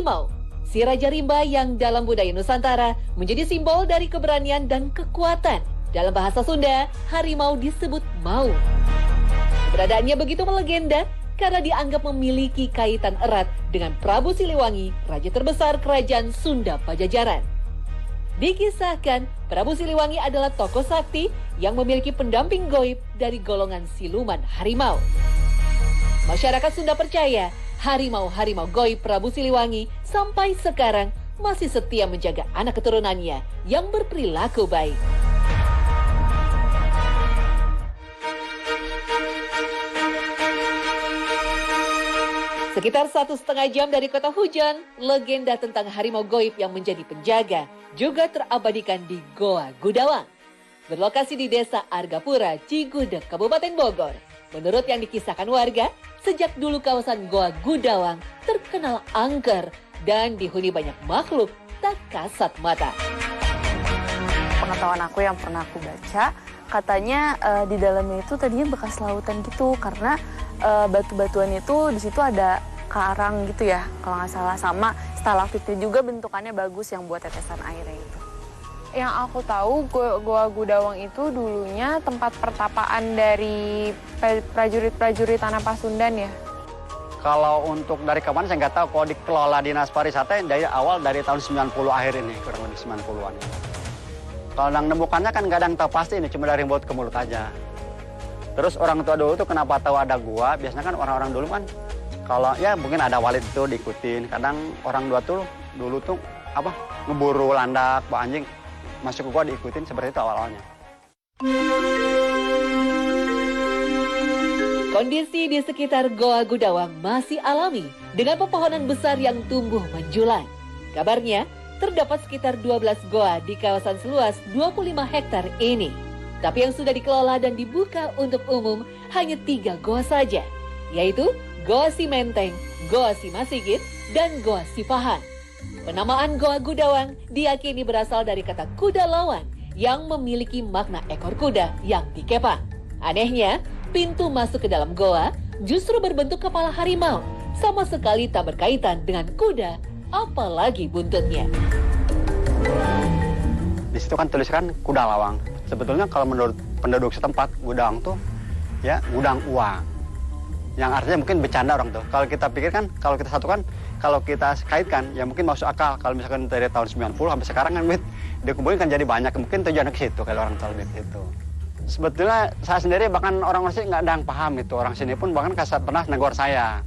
harimau. Si Raja Rimba yang dalam budaya Nusantara menjadi simbol dari keberanian dan kekuatan. Dalam bahasa Sunda, harimau disebut maung. Keberadaannya begitu melegenda karena dianggap memiliki kaitan erat dengan Prabu Siliwangi, raja terbesar kerajaan Sunda Pajajaran. Dikisahkan, Prabu Siliwangi adalah tokoh sakti yang memiliki pendamping gaib dari golongan siluman harimau. Masyarakat Sunda percaya harimau-harimau gaib Prabu Siliwangi sampai sekarang masih setia menjaga anak keturunannya yang berperilaku baik. Sekitar 1,5 jam dari kota hujan, legenda tentang harimau gaib yang menjadi penjaga juga terabadikan di Goa Gudawang. Berlokasi di desa Argapura, Cigudeg, Kabupaten Bogor. Menurut yang dikisahkan warga, sejak dulu kawasan Goa Gudawang terkenal angker dan dihuni banyak makhluk tak kasat mata. Pengetahuan aku yang pernah aku baca, katanya di dalamnya itu tadinya bekas lautan gitu karena batu-batuan itu di situ ada karang gitu ya, kalau nggak salah, sama stalaktitnya juga bentukannya bagus yang buat tetesan airnya itu. Yang aku tahu, Goa Gudawang itu dulunya tempat pertapaan dari prajurit-prajurit tanah Pasundan ya. Kalau untuk dari kapan saya nggak tahu, kalau dikelola Dinas Pariwisata dari awal dari tahun 90 akhir ini, kurang lebih 90-an. Kalau yang nemukannya kan nggak ada yang tahu pasti, ini cuma dari mulut ke mulut aja. Terus orang tua dulu tuh kenapa tahu ada gua, biasanya kan orang-orang dulu kan, kalau ya mungkin ada walid itu diikutin. Kadang orang tua tuh dulu tuh apa ngeburu landak, bawa anjing, masuk ke gua diikutin, seperti itu awal-awalnya. Kondisi di sekitar Goa Gudawang masih alami dengan pepohonan besar yang tumbuh menjulang. Kabarnya, terdapat sekitar 12 goa di kawasan seluas 25 hektar ini. Tapi yang sudah dikelola dan dibuka untuk umum hanya 3 goa saja, yaitu Goa Simenteng, Goa Simasigit, dan Goa Sipahan. Penamaan Goa Gudawang diyakini berasal dari kata kuda lawan yang memiliki makna ekor kuda yang dikepang. Anehnya, pintu masuk ke dalam goa justru berbentuk kepala harimau, sama sekali tak berkaitan dengan kuda, apalagi buntutnya. Di situ kan tuliskan kuda lawang. Sebetulnya kalau menurut penduduk setempat, gudang tuh ya gudang uang. Yang artinya mungkin bercanda orang tuh. Kalau kita pikirkan, kalau kita satukan, kalau kita kaitkan, ya mungkin masuk akal. Kalau misalkan dari tahun 90 sampai sekarang kan duit dikumpulin kan jadi banyak. Mungkin tujuannya ke situ kalau orang tahu duit itu. Sebetulnya saya sendiri bahkan orang sini nggak ada yang paham itu. Orang sini pun bahkan pernah negor saya.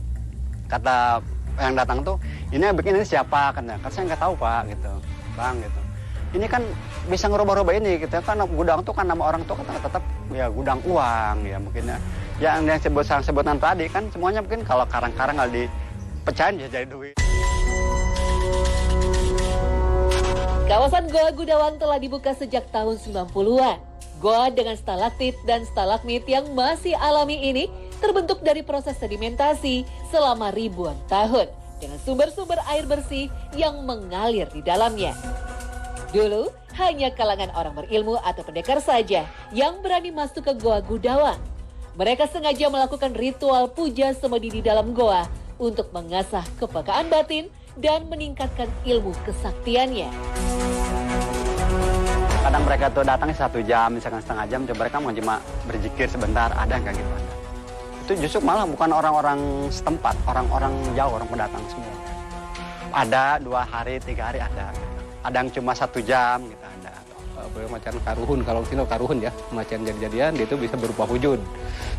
Kata yang datang tuh, ini yang bikin ini siapa? Kata saya nggak tahu pak, gitu, bang gitu. Ini kan bisa ngerubah-rubah ini, gitu kan gudang tuh kan nama orang tuh kan tetap ya gudang uang ya mungkin ya. Yang sebutan tadi kan semuanya mungkin kalau karang-karang kalau dipecahin bisa jadi duit. Kawasan Goa Gudawang telah dibuka sejak tahun 90-an. Goa dengan stalaktit dan stalagmit yang masih alami ini terbentuk dari proses sedimentasi selama ribuan tahun dengan sumber-sumber air bersih yang mengalir di dalamnya. Dulu, hanya kalangan orang berilmu atau pendekar saja yang berani masuk ke Goa Gudawang. Mereka sengaja melakukan ritual puja semedi di dalam goa untuk mengasah kepekaan batin dan meningkatkan ilmu kesaktiannya. Kadang mereka tuh datang 1 jam, misalkan setengah jam, coba mereka mau cuma berzikir sebentar, ada nggak gitu? Itu justru malah bukan orang-orang setempat, orang-orang jauh, orang pendatang semua. Ada 2 hari, 3 hari ada. Ada yang cuma 1 jam gitu ada. Macan karuhun, kalau sini karuhun ya, macan jadi-jadian itu bisa berupa wujud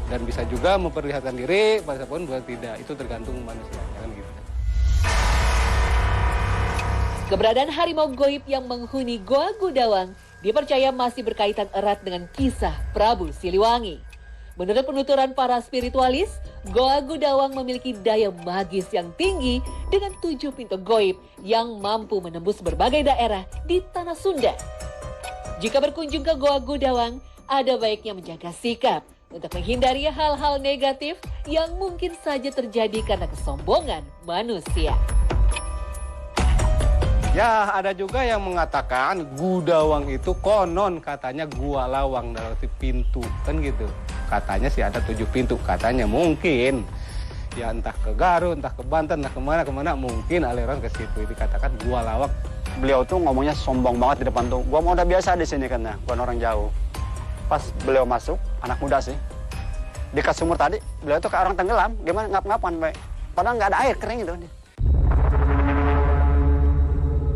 dan bisa juga memperlihatkan diri, pun buat tidak, itu tergantung manusia kan gitu. Keberadaan harimau gaib yang menghuni Goa Gudawang dipercaya masih berkaitan erat dengan kisah Prabu Siliwangi. Menurut penuturan para spiritualis, Goa Gudawang memiliki daya magis yang tinggi dengan 7 pintu gaib yang mampu menembus berbagai daerah di tanah Sunda. Jika berkunjung ke Goa Gudawang, ada baiknya menjaga sikap untuk menghindari hal-hal negatif yang mungkin saja terjadi karena kesombongan manusia. Ya, ada juga yang mengatakan Gudawang itu konon katanya gua lawang dalam arti pintu, kan gitu. Katanya sih ada 7 pintu, katanya mungkin. Ya entah ke Garut, entah ke Banten, entah kemana mungkin aliran ke situ. Dikatakan Gua Lawang. Beliau tuh ngomongnya sombong banget di depan tuh. Gua mau udah biasa di sini kan ya, bukan orang jauh. Pas beliau masuk, anak muda sih, dekat sumur tadi, beliau tuh kayak orang tenggelam, gimana ngap-ngapan, Pak. Padahal nggak ada air kering itu.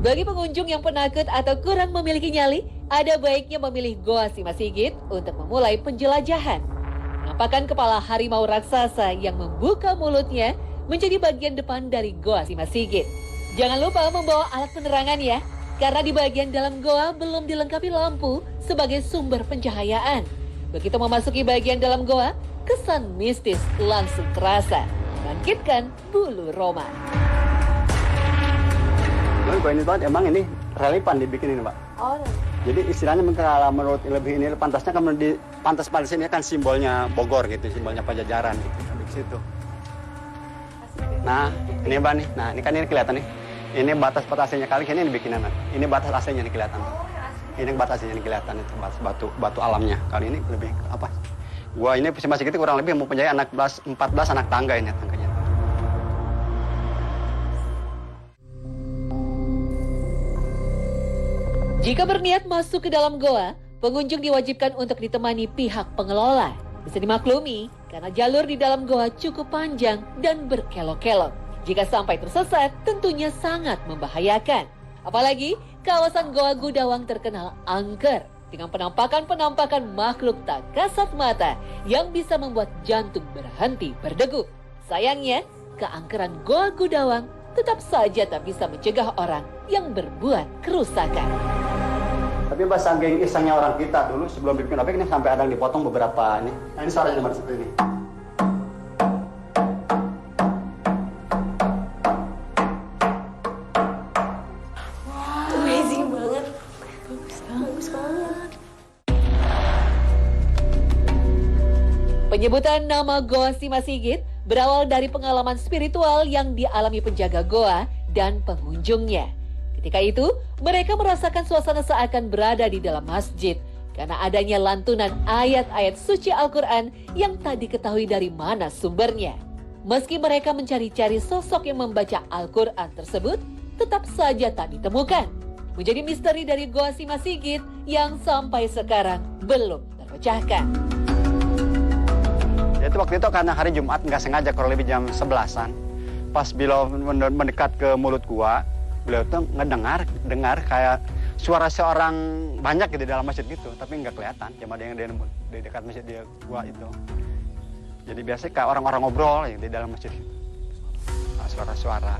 Bagi pengunjung yang penakut atau kurang memiliki nyali, ada baiknya memilih Goa Sima Sigit untuk memulai penjelajahan. Penampakan kepala harimau raksasa yang membuka mulutnya menjadi bagian depan dari Goa Sima Sigit. Jangan lupa membawa alat penerangan ya, karena di bagian dalam goa belum dilengkapi lampu sebagai sumber pencahayaan. Begitu memasuki bagian dalam goa, kesan mistis langsung terasa, membangkitkan bulu roma. Gua ini banget, emang ini relevan dibikin ini, Pak. Oh, Jadi istilahnya kalau menurut lebih ini pantasnya kan di pantas ini kan simbolnya Bogor gitu, simbolnya Pajajaran gitu, di situ. Nah, ini Mbak nih. Nah, ini kan ini kelihatan nih. Ini batas AC-nya kali ini dibikin anak. Ini batas AC-nya nih kelihatan. Ini batas AC-nya nih kelihatan itu batu alamnya. Kali ini lebih apa? Gua ini masih gitu kurang lebih mempunyai 14 anak tangga ini tangganya. Jika berniat masuk ke dalam goa, pengunjung diwajibkan untuk ditemani pihak pengelola. Bisa dimaklumi karena jalur di dalam goa cukup panjang dan berkelok-kelok. Jika sampai tersesat, tentunya sangat membahayakan. Apalagi kawasan Goa Gudawang terkenal angker dengan penampakan-penampakan makhluk tak kasat mata yang bisa membuat jantung berhenti berdegup. Sayangnya, keangkeran Goa Gudawang tetap saja tak bisa mencegah orang yang berbuat kerusakan. Tapi Mbak, saking isengnya orang kita dulu sebelum bikin objek ini sampai ada yang dipotong beberapa ini. Nah, ini suaranya Mbak seperti ini. amazing banget. Bagus banget. Penyebutan nama Goa Sima Sigit berawal dari pengalaman spiritual yang dialami penjaga goa dan pengunjungnya. Ketika itu, mereka merasakan suasana seakan berada di dalam masjid karena adanya lantunan ayat-ayat suci Al-Quran yang tak diketahui dari mana sumbernya. Meski mereka mencari-cari sosok yang membaca Al-Quran tersebut, tetap saja tak ditemukan. Menjadi misteri dari Goa Sima Sigit yang sampai sekarang belum terpecahkan. Itu waktu itu karena hari Jumat nggak sengaja kurang lebih jam 11-an. Pas beliau mendekat ke mulut gua, beliau tuh dengar kayak suara seorang banyak gitu di dalam masjid gitu, tapi nggak kelihatan, cuma ada yang di dekat masjid dia gua itu. Jadi biasanya kayak orang-orang ngobrol ya, di dalam masjid. Nah, suara-suara.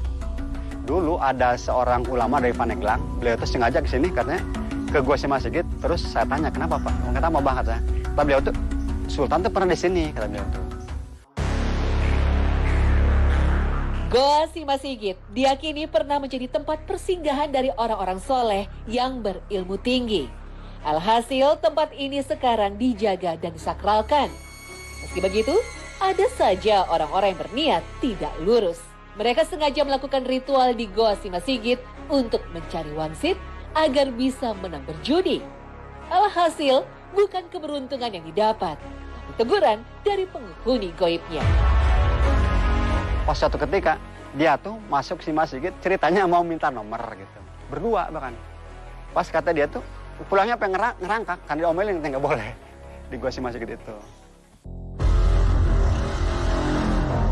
Dulu ada seorang ulama dari Pandeglang, beliau tuh sengaja ke sini katanya ke Goa Sima Sigit, terus saya tanya kenapa Pak? Kenapa Bang katanya? Kata beliau tuh Sultan tuh pernah di sini kata beliau tuh. Goa Sima Sigit diyakini pernah menjadi tempat persinggahan dari orang-orang soleh yang berilmu tinggi. Alhasil tempat ini sekarang dijaga dan disakralkan. Meski begitu, ada saja orang-orang yang berniat tidak lurus. Mereka sengaja melakukan ritual di Goa Sima Sigit untuk mencari wangsit agar bisa menang berjudi. Alhasil, bukan keberuntungan yang didapat, tapi teguran dari penghuni goibnya. Pas suatu ketika, dia tuh masuk Sima Sigit, ceritanya mau minta nomor gitu. Berdua bahkan. Pas kata dia tuh, pulangnya pengen ngerangkak, kan diomelin nggak boleh di Goa Sima Sigit itu.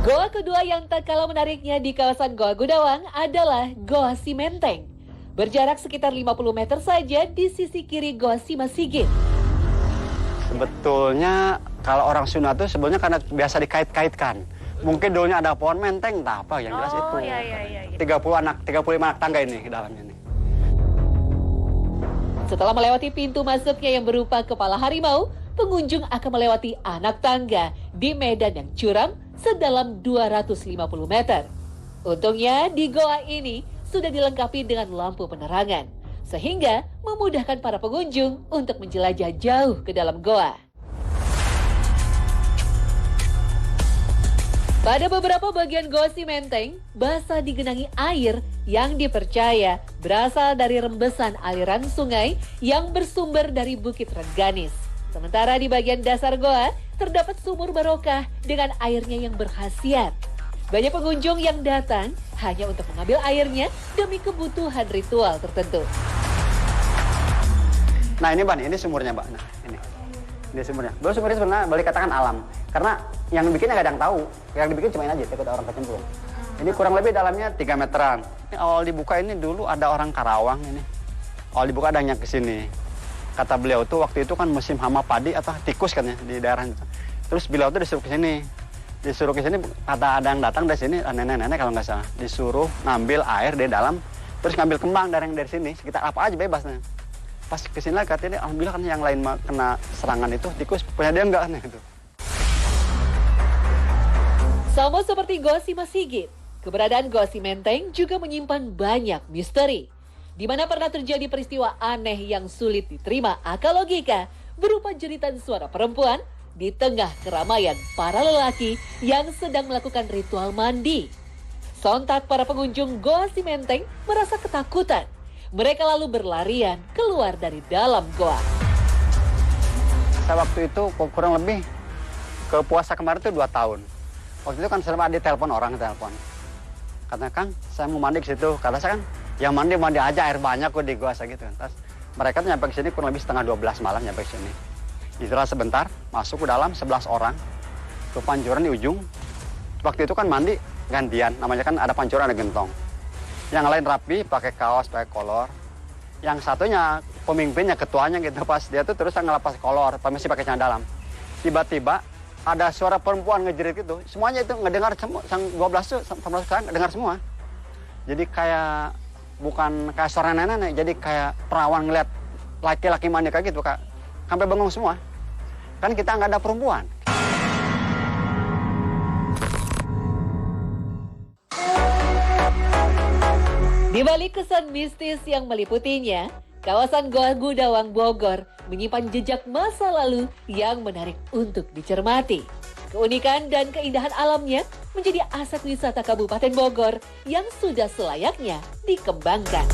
Goa kedua yang tak kalah menariknya di kawasan Goa Gudawang adalah Goa Simenteng. Berjarak sekitar 50 meter saja di sisi kiri Goa Sima Sigit. Sebetulnya kalau orang Sunda tuh sebenarnya karena biasa dikait-kaitkan. Mungkin dulunya ada pohon menteng, tak apa yang jelas itu. Iya. 35 anak tangga ini di dalamnya nih. Setelah melewati pintu masuknya yang berupa kepala harimau, pengunjung akan melewati anak tangga di medan yang curam sedalam 250 meter. Untungnya di goa ini sudah dilengkapi dengan lampu penerangan, sehingga memudahkan para pengunjung untuk menjelajah jauh ke dalam goa. Pada beberapa bagian Goa Simenteng, basah digenangi air yang dipercaya berasal dari rembesan aliran sungai yang bersumber dari Bukit Rengganis. Sementara di bagian dasar goa, terdapat sumur barokah dengan airnya yang berkhasiat. Banyak pengunjung yang datang hanya untuk mengambil airnya demi kebutuhan ritual tertentu. Nah ini Ban, ini sumurnya Mbak. Nah ini sumurnya. Baru sumurnya sebenarnya boleh katakan alam. Karena yang bikinnya nggak ada yang tahu. Yang dibikin cuma ini aja, takut orang kecemplung. Ini kurang lebih dalamnya 3 meteran. Ini awal dibuka ini dulu ada orang Karawang ini. Awal dibuka ada yang ke sini. Kata beliau tuh waktu itu kan musim hama padi atau tikus katanya di daerah itu. Terus beliau tuh disuruh ke sini. Disuruh ke sini, kata ada yang datang dari sini, nenek-nenek kalau nggak salah. Disuruh ngambil air dari dalam, terus ngambil kembang dari sini, sekitar apa aja bebas. Nah. Pas kesini lagi katanya, alhamdulillah kan yang lain kena serangan itu, tikus punya dia enggak nih itu. Sama seperti Goa Sima Sigit, keberadaan Goa Simenteng juga menyimpan banyak misteri. Di mana pernah terjadi peristiwa aneh yang sulit diterima akal logika, berupa jeritan suara perempuan di tengah keramaian para lelaki yang sedang melakukan ritual mandi. Sontak para pengunjung Goa Simenteng merasa ketakutan. Mereka lalu berlarian keluar dari dalam goa. Saya waktu itu kurang lebih ke puasa kemarin itu 2 tahun. Waktu itu kan sempat ditelepon orang, katanya Kang, saya mau mandi ke situ. Kata saya kan, yang mandi aja, air banyak kok di goa gitu. Terus mereka tuh nyampe ke sini kurang lebih setengah 12 malam nyampe ke sini. Istirahat sebentar, masuk ke dalam 11 orang, ke pancuran di ujung. Waktu itu kan mandi gantian, namanya kan ada pancuran, ada gentong. Yang lain rapi, pakai kaos, pakai kolor. Yang satunya, pemimpinnya, ketuanya gitu, pas dia tuh terus ngelepas kolor, masih pakai celana dalam. Tiba-tiba ada suara perempuan ngejerit gitu, semuanya itu ngedengar semua, yang 12 tuh, termasuk saya ngedengar semua. Jadi kayak, bukan kayak suara nenek, jadi kayak perawan ngeliat laki-laki mandi kayak gitu, Kak. Sampai bengong semua. Kan kita nggak ada perempuan. Di balik kesan mistis yang meliputinya, kawasan Goa Gudawang Bogor menyimpan jejak masa lalu yang menarik untuk dicermati. Keunikan dan keindahan alamnya menjadi aset wisata Kabupaten Bogor yang sudah selayaknya dikembangkan.